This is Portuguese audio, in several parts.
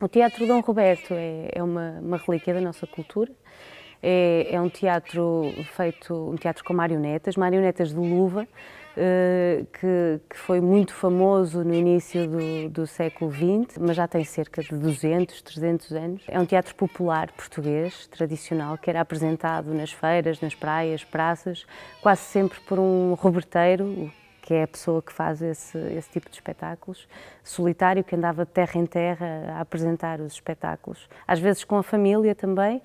O Teatro Dom Roberto é uma relíquia da nossa cultura. É um teatro feito, um teatro com marionetas de luva, que foi muito famoso no início do século XX, mas já tem cerca de 200, 300 anos. É um teatro popular português, tradicional, que era apresentado nas feiras, nas praias, praças, quase sempre por um roberteiro, que é a pessoa que faz esse tipo de espetáculos, solitário, que andava de terra em terra a apresentar os espetáculos, às vezes com a família também,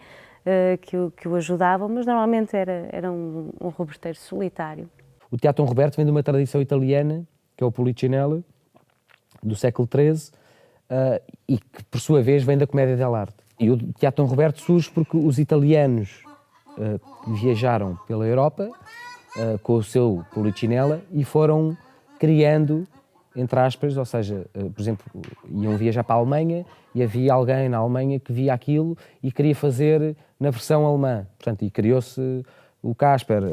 que o ajudavam, mas normalmente era um roberteiro solitário. O Teatro Dom Roberto vem de uma tradição italiana, que é o Polichinelle, do século XIII, e que, por sua vez, vem da comédia dell'arte. E o Teatro Dom Roberto surge porque os italianos viajaram pela Europa com o seu Polichinelle e foram criando, entre aspas, ou seja, por exemplo, iam viajar para a Alemanha e havia alguém na Alemanha que via aquilo e queria fazer na versão alemã. Portanto, e criou-se o Casper.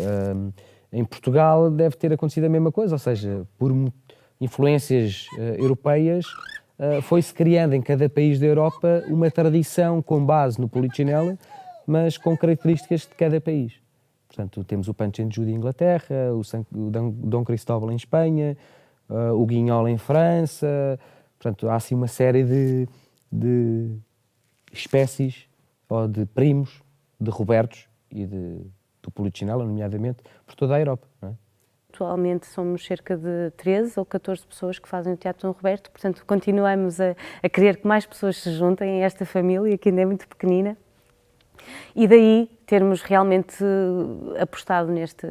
Em Portugal deve ter acontecido a mesma coisa, ou seja, por influências europeias, foi-se criando em cada país da Europa uma tradição com base no Polichinelle, mas com características de cada país. Portanto, temos o Punch and Judy em Inglaterra, o Dom Cristóbal em Espanha, o Guignol em França. Portanto, há assim uma série de espécies ou de primos de Robertos e do Polichinelle, nomeadamente, por toda a Europa. Não é? Atualmente somos cerca de 13 ou 14 pessoas que fazem o Teatro Dom Roberto, portanto continuamos a querer que mais pessoas se juntem a esta família, que ainda é muito pequenina. E daí termos realmente apostado neste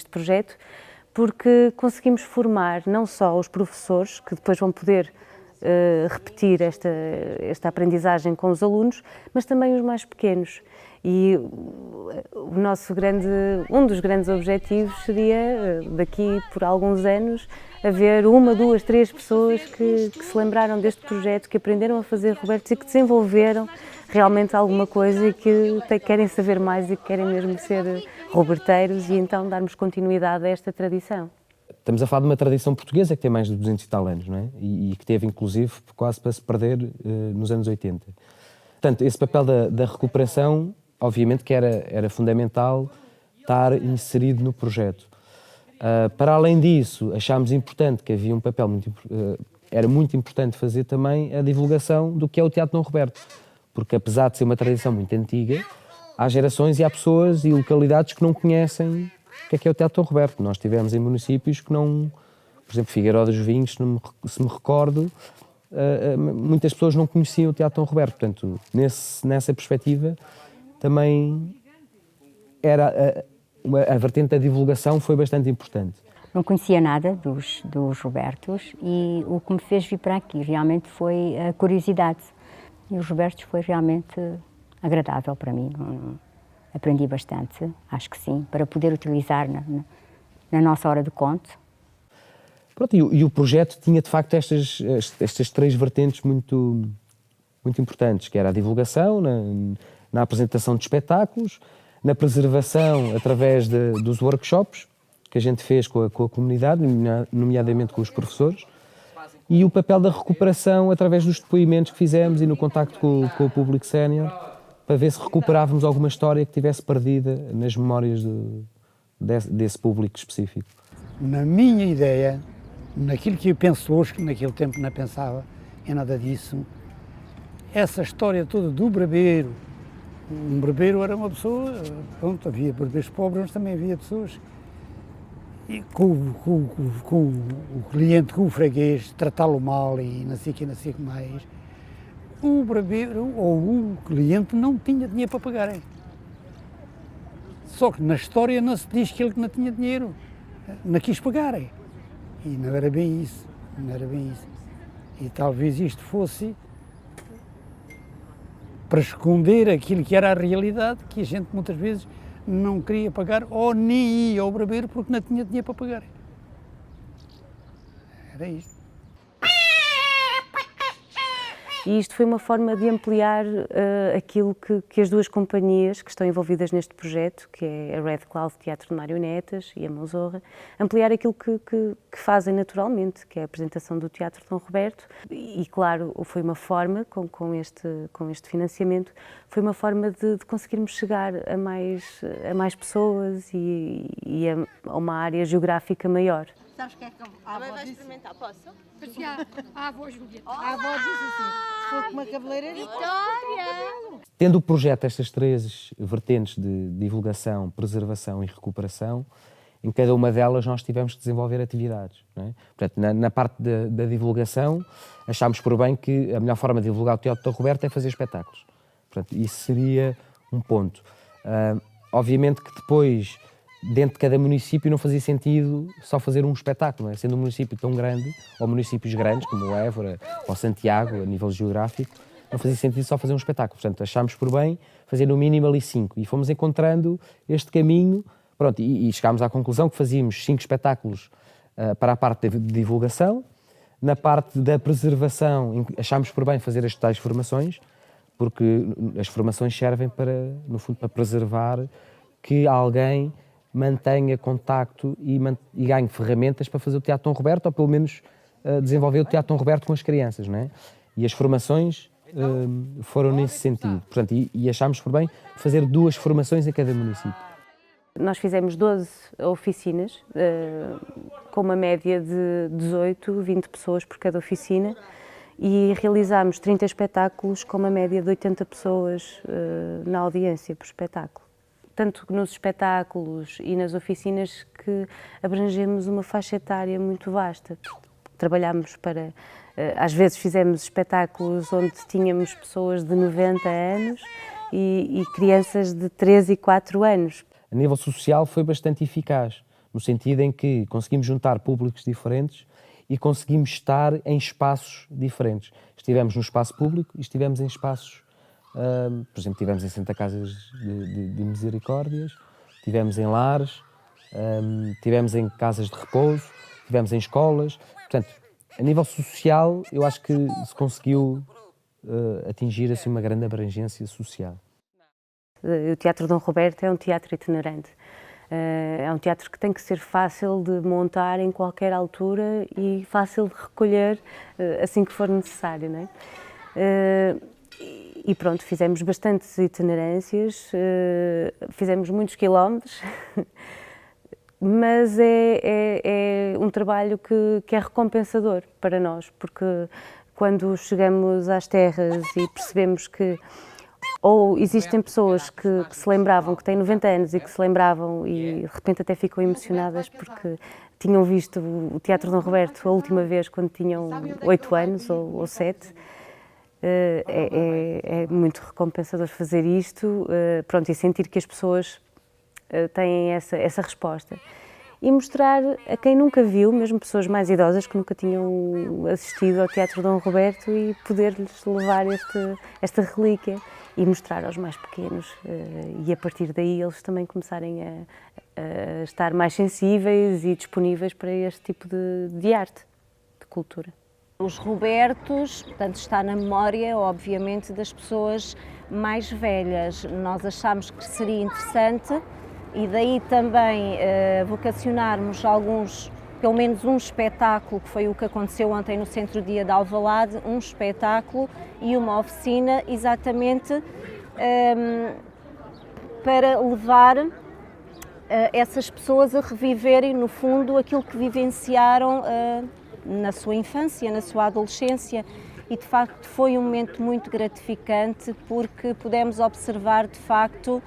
projeto, porque conseguimos formar não só os professores, que depois vão poder repetir esta aprendizagem com os alunos, mas também os mais pequenos. E um dos grandes objetivos seria, daqui por alguns anos, haver uma, duas, três pessoas que se lembraram deste projeto, que aprenderam a fazer Robertos e que desenvolveram realmente alguma coisa e que querem saber mais e que querem mesmo ser roberteiros e então darmos continuidade a esta tradição. Estamos a falar de uma tradição portuguesa que tem mais de 200 e tal anos, não é? E que teve, inclusive, quase para se perder nos anos 80. Portanto, esse papel da recuperação, obviamente que era fundamental estar inserido no projeto. Para além disso, achámos importante que havia um papel era muito importante fazer também a divulgação do que é o Teatro Dom Roberto, porque apesar de ser uma tradição muito antiga, há gerações e há pessoas e localidades que não conhecem o que é o Teatro Dom Roberto. Nós estivemos em municípios que não, por exemplo, Figueiró dos Vinhos, se me recordo, muitas pessoas não conheciam o Teatro Dom Roberto. Portanto, nessa perspectiva, também a vertente da divulgação foi bastante importante. Não conhecia nada dos Robertos e o que me fez vir para aqui realmente foi a curiosidade. E os Robertos foi realmente agradável para mim. Aprendi bastante, acho que sim, para poder utilizar na nossa hora de conto. Pronto, e o projeto tinha, de facto, estas três vertentes muito importantes, que era a divulgação, na apresentação de espetáculos, na preservação através dos workshops que a gente fez com a comunidade, nomeadamente com os professores, e o papel da recuperação através dos depoimentos que fizemos e no contacto com o público sénior, para ver se recuperávamos alguma história que tivesse perdida nas memórias desse público específico. Na minha ideia, naquilo que eu penso hoje, que naquele tempo não pensava em nada disso, essa história toda do barbeiro, um barbeiro era uma pessoa, pronto, havia barbeiros pobres, mas também havia pessoas e com o cliente, com o freguês, tratá-lo mal e não sei o que mais. O barbeiro ou o cliente não tinha dinheiro para pagarem. Só que na história não se diz que ele não tinha dinheiro, não quis pagarem. E não era bem isso, não era bem isso. E talvez isto fosse para esconder aquilo que era a realidade, que a gente muitas vezes não queria pagar ou nem ia ao barbeiro porque não tinha dinheiro para pagar. Era isto. E isto foi uma forma de ampliar aquilo que as duas companhias que estão envolvidas neste projeto, que é a Red Cloud Teatro de Marionetas e a Mãozorra, ampliar aquilo que fazem naturalmente, que é a apresentação do Teatro Dom Roberto. E claro, foi uma forma, com este financiamento, foi uma forma de conseguirmos chegar a mais pessoas e a uma área geográfica maior. Sabes o que é que a avó disse? Experimentar, posso? A avó Júlia. A avó disse assim, se for com uma cabeleireira... Vitória! Tendo o projeto estas três vertentes de divulgação, preservação e recuperação, em cada uma delas nós tivemos que desenvolver atividades. Não é? Portanto, na parte da divulgação, achámos por bem que a melhor forma de divulgar o Teatro Dom Roberto é fazer espetáculos. Portanto, isso seria um ponto. Obviamente que depois, dentro de cada município, não fazia sentido só fazer um espetáculo, não é? Sendo um município tão grande, ou municípios grandes, como o Évora ou Santiago, a nível geográfico, não fazia sentido só fazer um espetáculo. Portanto, achámos por bem fazer no mínimo ali 5. E fomos encontrando este caminho, pronto, e chegámos à conclusão que fazíamos 5 espetáculos para a parte de divulgação. Na parte da preservação, achámos por bem fazer as tais formações, porque as formações servem para, no fundo, para preservar que alguém mantenha contacto e ganhe ferramentas para fazer o Teatro Dom Roberto, ou pelo menos desenvolver o Teatro Dom Roberto com as crianças, não é? E as formações foram nesse sentido. Portanto, e achámos por bem fazer 2 formações em cada município. Nós fizemos 12 oficinas, com uma média de 18, 20 pessoas por cada oficina, e realizámos 30 espetáculos com uma média de 80 pessoas na audiência por espetáculo. Tanto nos espetáculos e nas oficinas que abrangemos uma faixa etária muito vasta. Trabalhámos para... Às vezes fizemos espetáculos onde tínhamos pessoas de 90 anos e crianças de 3 e 4 anos. A nível social foi bastante eficaz, no sentido em que conseguimos juntar públicos diferentes e conseguimos estar em espaços diferentes. Estivemos no espaço público e estivemos em espaços, por exemplo, estivemos em Santa Casas de Misericórdias, estivemos em lares, estivemos em casas de repouso, estivemos em escolas. Portanto, a nível social, eu acho que se conseguiu atingir assim, uma grande abrangência social. O Teatro Dom Roberto é um teatro itinerante. É um teatro que tem que ser fácil de montar em qualquer altura e fácil de recolher assim que for necessário, não é? E pronto, fizemos bastantes itinerâncias, fizemos muitos quilómetros, mas é um trabalho que é recompensador para nós, porque quando chegamos às terras e percebemos que ou existem pessoas que se lembravam, que têm 90 anos e que se lembravam e de repente até ficam emocionadas porque tinham visto o Teatro Dom Roberto a última vez quando tinham 8 anos ou 7. É muito recompensador fazer isto, pronto, e sentir que as pessoas têm essa resposta. E mostrar a quem nunca viu, mesmo pessoas mais idosas que nunca tinham assistido ao Teatro Dom Roberto, e poder-lhes levar esta relíquia e mostrar aos mais pequenos, e a partir daí eles também começarem a estar mais sensíveis e disponíveis para este tipo de arte, de cultura. Os Robertos, portanto, está na memória, obviamente, das pessoas mais velhas. Nós achámos que seria interessante e daí também vocacionarmos pelo menos um espetáculo, que foi o que aconteceu ontem no Centro-Dia de Alvalade, um espetáculo e uma oficina, exatamente para levar essas pessoas a reviverem, no fundo, aquilo que vivenciaram na sua infância, na sua adolescência, e de facto foi um momento muito gratificante porque pudemos observar de facto,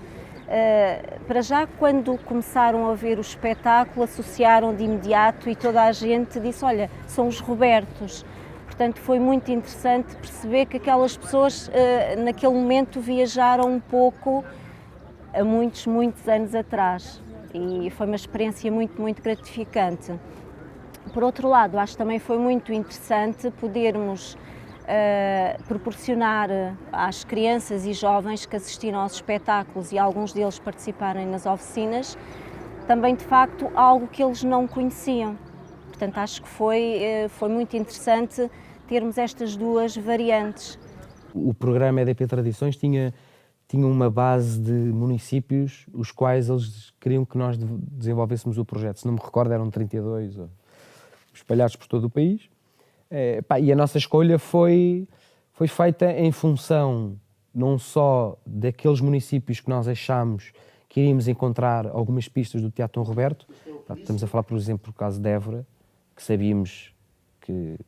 para já quando começaram a ver o espetáculo associaram de imediato e toda a gente disse, olha, são os Robertos. Portanto foi muito interessante perceber que aquelas pessoas naquele momento viajaram um pouco a muitos anos atrás e foi uma experiência muito gratificante. Por outro lado, acho que também foi muito interessante podermos proporcionar às crianças e jovens que assistiram aos espetáculos e alguns deles participarem nas oficinas, também de facto algo que eles não conheciam. Portanto, acho que foi muito interessante termos estas duas variantes. O programa EDP Tradições tinha uma base de municípios os quais eles queriam que nós desenvolvêssemos o projeto. Se não me recordo, eram 32, espalhados por todo o país. E a nossa escolha foi feita em função não só daqueles municípios que nós achámos que iríamos encontrar algumas pistas do Teatro Dom Roberto. Estamos a falar, por exemplo, do caso de Évora, que sabíamos que,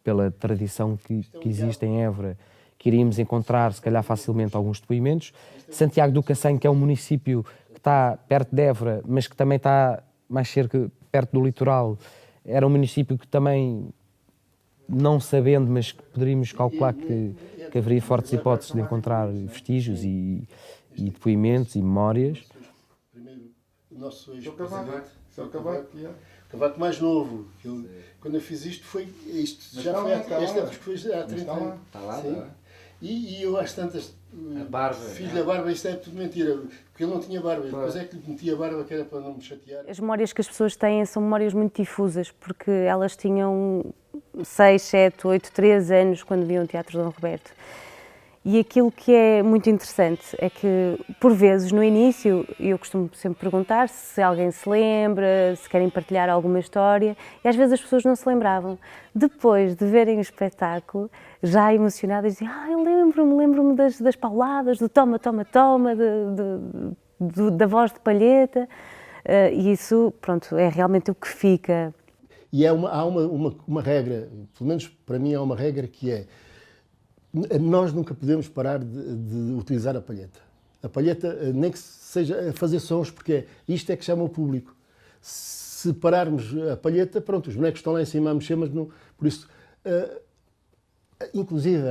pela tradição que existe em Évora, que iríamos encontrar, se calhar, facilmente alguns depoimentos. Santiago do Cacém, que é um município que está perto de Évora, mas que também está mais perto do litoral, era um município que também, não sabendo, mas que poderíamos calcular que haveria fortes hipóteses de encontrar vestígios e depoimentos e memórias. Primeiro, o nosso ex-presidente, Cavaco mais novo. Quando eu fiz isto, já foi há 30 anos. Está lá, sim. E eu às tantas, fiz da barba, isto é tudo mentira, porque ele não tinha barba, depois é que lhe meti a barba que era para não me chatear. As memórias que as pessoas têm são memórias muito difusas, porque elas tinham 6, 7, 8, 3 anos quando viam o Teatro Dom Roberto. E aquilo que é muito interessante é que, por vezes, no início, eu costumo sempre perguntar se alguém se lembra, se querem partilhar alguma história, e às vezes as pessoas não se lembravam. Depois de verem o espetáculo, já emocionadas, dizem: eu lembro-me das pauladas, do toma, toma, toma, da voz de palheta, e isso, pronto, é realmente o que fica. E há uma regra, pelo menos para mim há uma regra que é: nós nunca podemos parar de utilizar a palheta. A palheta, nem que seja a fazer sons, porque isto é que chama o público. Se pararmos a palheta, pronto, os bonecos estão lá em cima a mexer, mas não... Por isso, inclusive,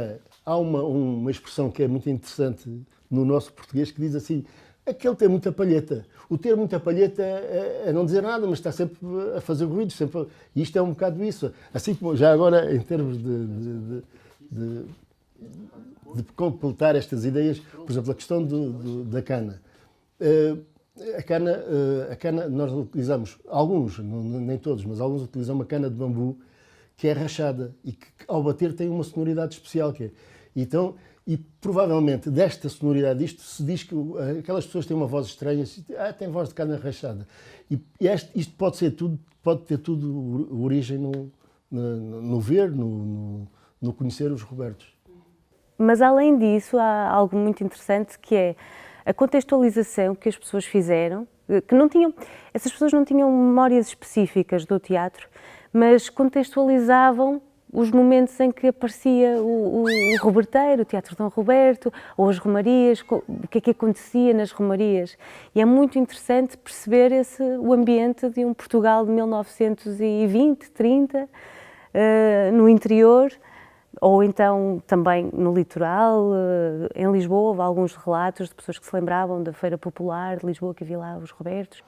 há uma expressão que é muito interessante no nosso português que diz assim: aquele tem muita palheta. O ter muita palheta é não dizer nada, mas está sempre a fazer ruído. E isto é um bocado isso. Assim como, já agora, em termos de completar estas ideias, por exemplo, a questão da cana. A cana nós utilizamos, alguns, nem todos, mas alguns utilizam uma cana de bambu que é rachada e que ao bater tem uma sonoridade especial. Então, e provavelmente desta sonoridade, isto se diz que aquelas pessoas têm uma voz estranha, tem voz de cana rachada. E isto pode ter tudo origem no ver, no conhecer os Robertos. Mas, além disso, há algo muito interessante que é a contextualização que as pessoas fizeram, que não tinham, essas pessoas não tinham memórias específicas do teatro, mas contextualizavam os momentos em que aparecia o Roberteiro, o Teatro Dom Roberto, ou as romarias, o que é que acontecia nas romarias. E é muito interessante perceber o ambiente de um Portugal de 1920, 30, no interior, ou então também no litoral. Em Lisboa houve alguns relatos de pessoas que se lembravam da Feira Popular de Lisboa, que havia lá os Robertos.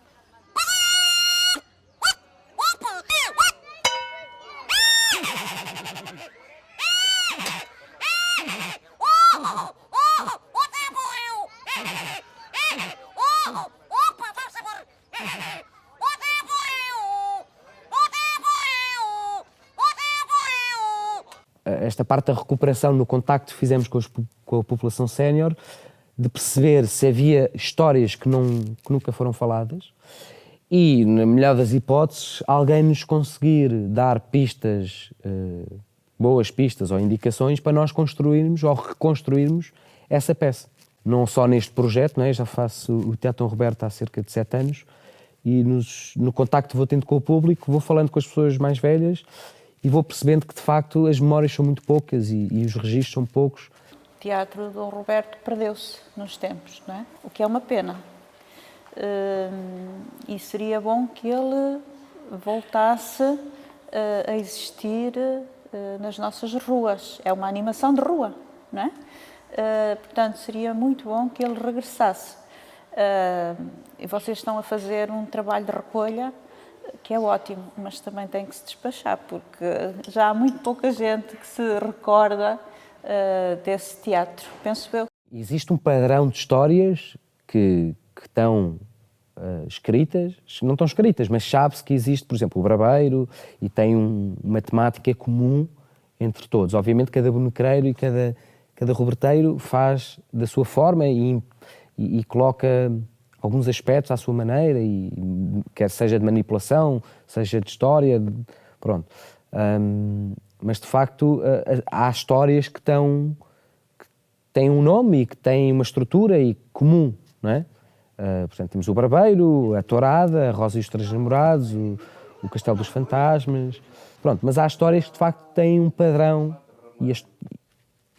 Esta parte da recuperação no contacto que fizemos com a população sénior, de perceber se havia histórias que nunca foram faladas e, na melhor das hipóteses, alguém nos conseguir dar pistas, boas pistas ou indicações para nós construirmos ou reconstruirmos essa peça. Não só neste projeto, não é? Já faço o Teatro Dom Roberto há cerca de 7 anos e no contacto que vou tendo com o público, vou falando com as pessoas mais velhas e vou percebendo que, de facto, as memórias são muito poucas e os registros são poucos. O Teatro Dom Roberto perdeu-se nos tempos, não é? O que é uma pena. E seria bom que ele voltasse a existir nas nossas ruas. É uma animação de rua, não é? Portanto, seria muito bom que ele regressasse. E vocês estão a fazer um trabalho de recolha que é ótimo, mas também tem que se despachar, porque já há muito pouca gente que se recorda desse teatro, penso eu. Existe um padrão de histórias que estão escritas, não estão escritas, mas sabe-se que existe, por exemplo, o Brabeiro, e tem uma temática comum entre todos. Obviamente, cada bonecreiro e cada roberteiro faz da sua forma e coloca alguns aspectos à sua maneira, e quer seja de manipulação, seja de história, pronto. Mas de facto há histórias que têm um nome e que têm uma estrutura e comum, não é? Portanto, temos o Barbeiro, a Tourada, a Rosa e os Três Namorados, o Castelo dos Fantasmas, pronto. Mas há histórias que de facto têm um padrão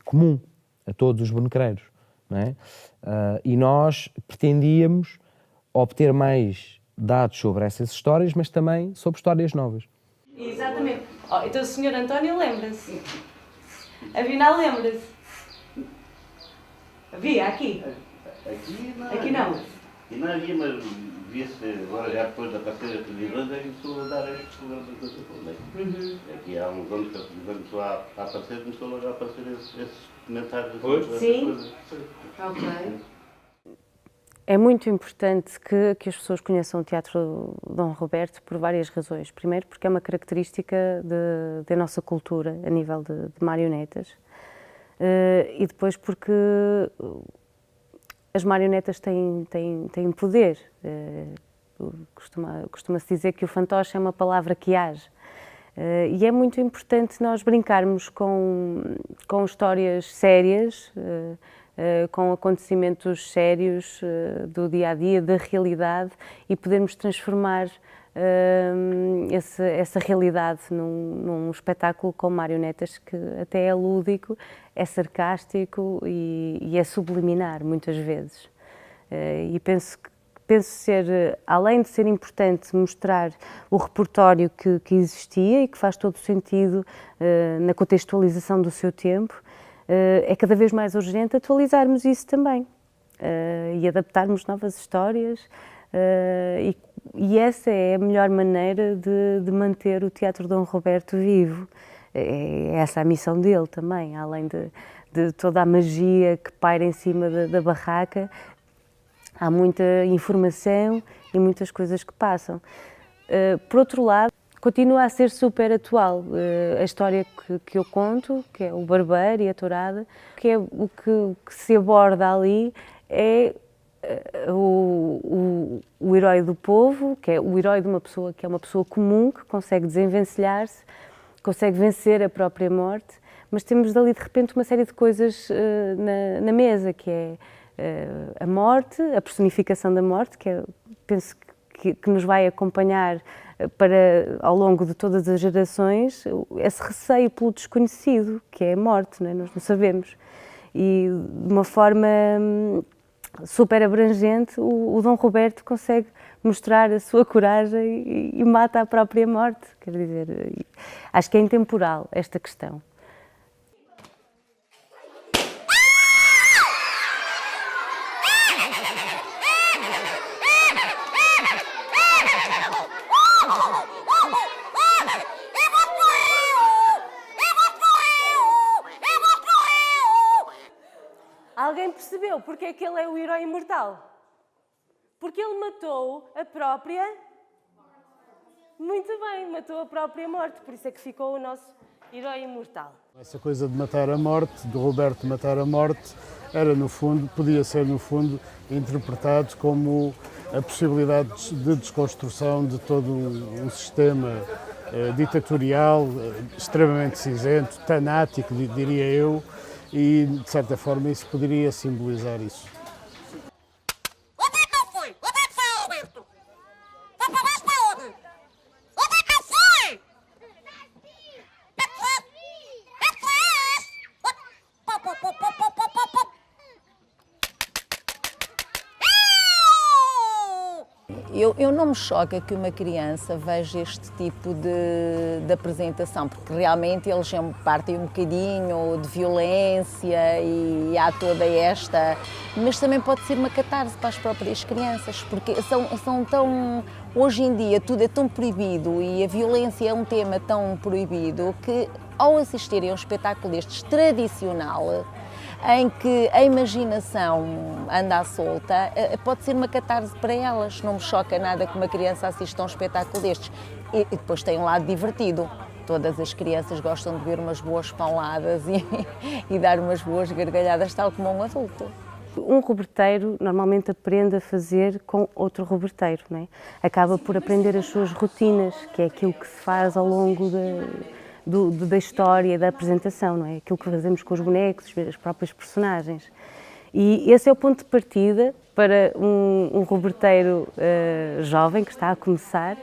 comum a todos os bonecreiros, não é? E nós pretendíamos obter mais dados sobre essas histórias, mas também sobre histórias novas. Exatamente. Oh, então o Sr. António lembra-se. Afinal, lembra-se. Havia aqui? Aqui não. E não havia, mas via-se agora, já depois de aparecer a televisão, já começou a dar estes programas de coisa. Aqui há uns anos que a televisão começou a aparecer, começou a aparecer esses comentários. Sim. Ok. É muito importante que as pessoas conheçam o Teatro Dom Roberto por várias razões. Primeiro, porque é uma característica da nossa cultura a nível de marionetas. E depois porque as marionetas têm poder. Costuma-se dizer que o fantoche é uma palavra que age. E é muito importante nós brincarmos com histórias sérias, com acontecimentos sérios do dia-a-dia, da realidade, e podermos transformar essa realidade num espetáculo com marionetas que até é lúdico, é sarcástico e é subliminar, muitas vezes. E penso ser, além de ser importante mostrar o repertório que existia e que faz todo o sentido na contextualização do seu tempo, é cada vez mais urgente atualizarmos isso também e adaptarmos novas histórias, e essa é a melhor maneira de manter o Teatro Dom Roberto vivo. É essa a missão dele também, além de toda a magia que paira em cima da barraca. Há muita informação e muitas coisas que passam. Por outro lado, continua a ser super atual a história que eu conto, que é o Barbeiro e a Tourada, que é o que se aborda ali é o herói do povo, que é o herói de uma pessoa que é uma pessoa comum, que consegue desenvencilhar-se, consegue vencer a própria morte, mas temos dali de repente uma série de coisas na mesa, que é a morte, a personificação da morte, que penso que nos vai acompanhar ao longo de todas as gerações, esse receio pelo desconhecido, que é a morte, não é? Nós não sabemos. E de uma forma super abrangente, o Dom Roberto consegue mostrar a sua coragem e mata a própria morte. Quer dizer, acho que é intemporal esta questão. Alguém percebeu porque é que ele é o herói imortal? Porque ele matou a própria... Muito bem, matou a própria morte, por isso é que ficou o nosso herói imortal. Essa coisa de matar a morte, de Roberto matar a morte, era no fundo, podia ser no fundo interpretado como a possibilidade de desconstrução de todo um sistema ditatorial, extremamente cinzento, tanático, diria eu, e de certa forma isso poderia simbolizar isso. Onde é que eu fui? Onde é que foi, Roberto? Vai para baixo para onde? Onde é que eu fui? Eu não me choca que uma criança veja este tipo de apresentação, porque realmente eles partem um bocadinho de violência e há toda esta... Mas também pode ser uma catarse para as próprias crianças, porque são tão... Hoje em dia tudo é tão proibido e a violência é um tema tão proibido que, ao assistirem a um espetáculo destes tradicional, em que a imaginação anda à solta, pode ser uma catarse para elas. Não me choca nada que uma criança assista a um espetáculo destes. E depois tem um lado divertido. todas as crianças gostam de ver umas boas pauladas e dar umas boas gargalhadas, tal como um adulto. Um roberteiro normalmente aprende a fazer com outro roberteiro, não é? Acaba por aprender as suas rotinas, que é aquilo que se faz ao longo da história, da apresentação, não é? Aquilo que fazemos com os bonecos, as próprias personagens. E esse é o ponto de partida para um roberteiro jovem que está a começar,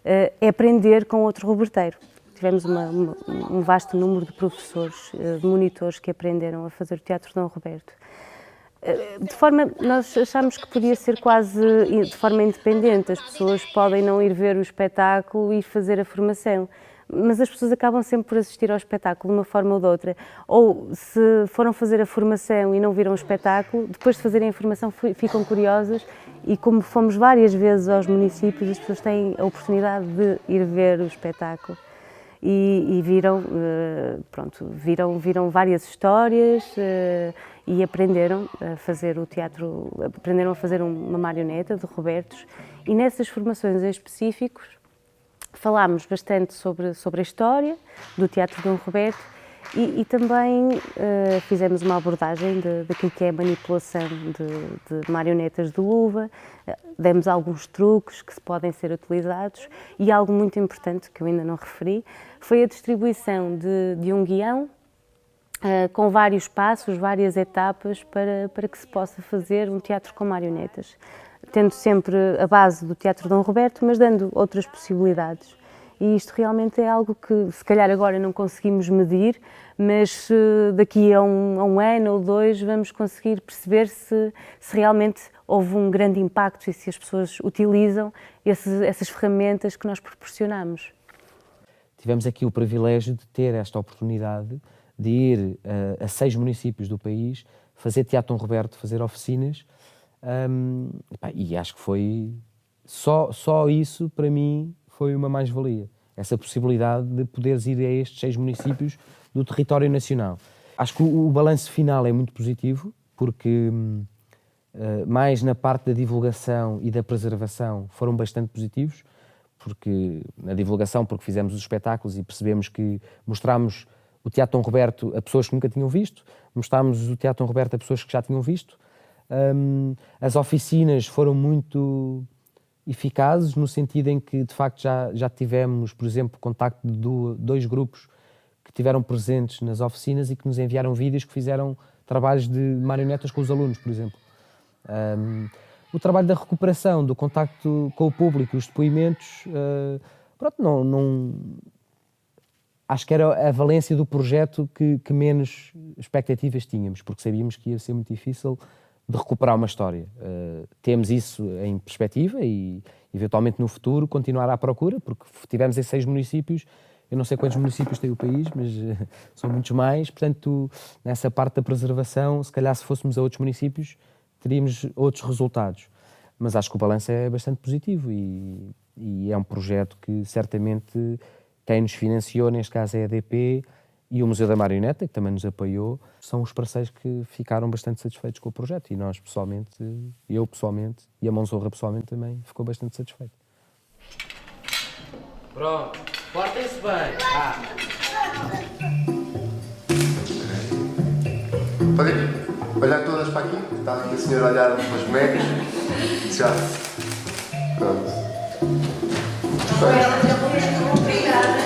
é aprender com outro roberteiro. Tivemos um vasto número de professores, de monitores que aprenderam a fazer o Teatro Dom Roberto. Nós achamos que podia ser quase de forma independente, as pessoas podem não ir ver o espetáculo e fazer a formação, mas as pessoas acabam sempre por assistir ao espetáculo de uma forma ou de outra. Ou se foram fazer a formação e não viram o espetáculo, depois de fazerem a formação ficam curiosas e como fomos várias vezes aos municípios, as pessoas têm a oportunidade de ir ver o espetáculo. E viram várias histórias e aprenderam a fazer o teatro, aprenderam a fazer uma marioneta de Robertos e nessas formações em específicos falámos bastante sobre a história do Teatro Dom Roberto e também fizemos uma abordagem daquilo que é a manipulação de marionetas de luva, demos alguns truques que podem ser utilizados e algo muito importante que eu ainda não referi foi a distribuição de um guião com vários passos, várias etapas para que se possa fazer um teatro com marionetas, tendo sempre a base do Teatro Dom Roberto, mas dando outras possibilidades. E isto realmente é algo que, se calhar agora não conseguimos medir, mas daqui a um ano ou dois vamos conseguir perceber se realmente houve um grande impacto e se as pessoas utilizam essas ferramentas que nós proporcionamos. Tivemos aqui o privilégio de ter esta oportunidade de ir a 6 municípios do país, fazer Teatro Dom Roberto, fazer oficinas, e acho que foi só isso para mim foi uma mais-valia, essa possibilidade de poderes ir a estes 6 municípios do território nacional. Acho que o balanço final é muito positivo, porque mais na parte da divulgação e da preservação foram bastante positivos, porque na divulgação, porque fizemos os espetáculos e percebemos que mostramos o Teatro Dom Roberto a pessoas que nunca tinham visto, mostrámos o Teatro Dom Roberto a pessoas que já tinham visto. As oficinas foram muito eficazes, no sentido em que, de facto, já tivemos, por exemplo, contacto de 2 grupos que estiveram presentes nas oficinas e que nos enviaram vídeos que fizeram trabalhos de marionetas com os alunos, por exemplo. O trabalho da recuperação, do contacto com o público, os depoimentos, acho que era a valência do projeto que menos expectativas tínhamos, porque sabíamos que ia ser muito difícil de recuperar uma história. Temos isso em perspectiva e, eventualmente, no futuro, continuar à procura, porque tivemos em 6 municípios, eu não sei quantos municípios tem o país, mas são muitos mais, portanto, nessa parte da preservação, se calhar se fôssemos a outros municípios, teríamos outros resultados. Mas acho que o balanço é bastante positivo e é um projeto que, certamente, quem nos financiou, neste caso é a EDP, e o Museu da Marioneta, que também nos apoiou, são os parceiros que ficaram bastante satisfeitos com o projeto. E nós, pessoalmente, eu pessoalmente, e a Monzorra pessoalmente também, ficou bastante satisfeito. Pronto, portem-se bem. Podem olhar todas para aqui? Está aqui a senhora a olhar para os bonecos. Já. Pronto. Obrigada.